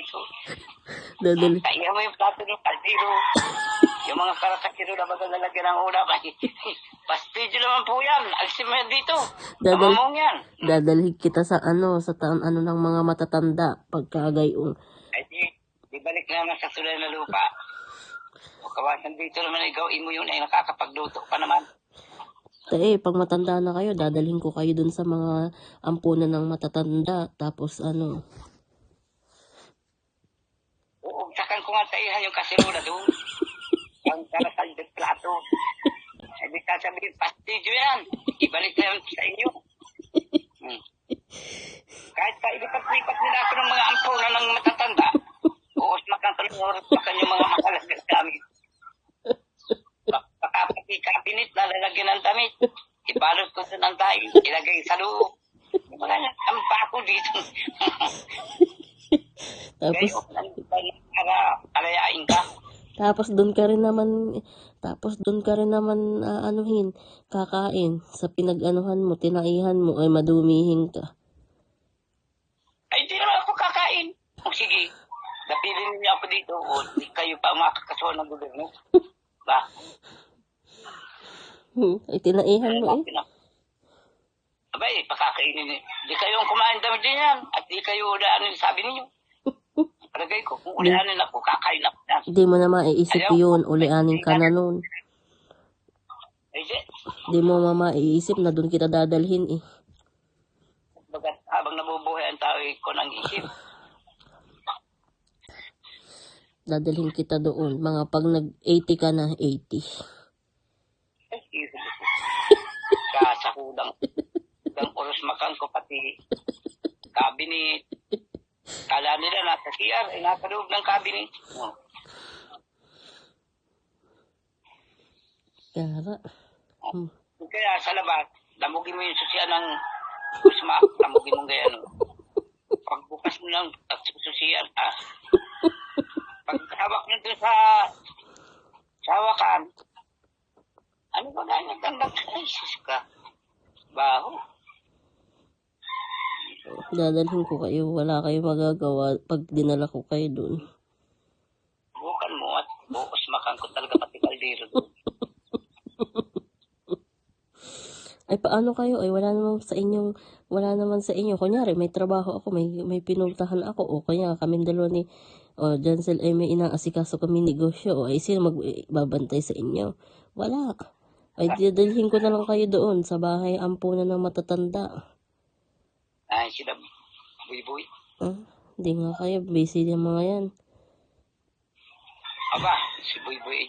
dito. Dadali. Kaya mo yung plato ng kaldero. Yung mga karakatiro na baga lalagyan ng ulam. Pastigyo naman po yan. Alisin mo yan dito. Kamamong yan. Dadalhin kita sa sa taon ng mga matatanda pagkagayon. Ay di balik naman sa sulay na lupa. O kawasan dito naman ikaw imo yun ay nakakapagluto pa naman. Pag matanda na kayo, dadalhin ko kayo dun sa mga ampunan ng matatanda. Tapos Uugsakan ko nga taihan yung kasilula doon. Ang karasal de plato. Hindi ka sabihin, pastigyo yan. Ibalik na yan sa inyo. Kahit pa ilipat-lipat nila ako ng mga ampunan ng matatanda, uos makan yung mga makalagas kami. Baka pati kabinet na lalagyan ng damit. Ibalot ko sa ng tayo, ilagay sa loob. Wala na, ampa ako dito. Alayain ka. Tapos doon ka rin naman kakain sa pinag-anuhan mo, tinaihan mo ay madumihin ka. Ay, di naman ako kakain. O sige, napilin niyo ako dito o di kayo pa makakasuhan ng gobyerno. Ba? Ay, tinaihan mo eh. Abay, pakakainin niyo. Di kayong kumain dami din yan. At di kayo ulaanin sabi niyo. Palagay ko, kung ulaanin ako, kakain ako yan. Di mo na maiisip yun, ulianin ka na nun. Di mo maiisip na doon kita dadalhin eh. Bagat habang nabubuhay ang tao ko nang isip. Dadalhin kita doon, mga pag nag-80 ka na, 80. Kasakudang oras makan ko pati cabinet. Kala nila nasa CR, ay nasa loob ng cabinet. Kaya Kaya sa labas, lamugin mo yung susian ng kusma, lamugin mo gaya no. Pagbukas mo ng susian, paghawak nyo doon sa hawakan, ano ba ganyan gandang ay sus ka, baho. dadalhin ko kayo, wala kayo magagawa pag dinala ko kayo doon. Bukan mo at bukas makan ko talaga pati kaldero doon. Ay paano kayo? Ay wala naman sa inyo. Kunyari may trabaho ako, may pinuntahan ako o kanya kaming dalawa ni Jancel ay may inaasikaso kami negosyo o ay sino magbabantay sa inyo? Wala. Ay dadalhin ko na lang kayo doon sa bahay ampunan ng matatanda. Ay sila buy-buy. Hindi nga kayo, busy yung mga yan. Aba, si buy-buy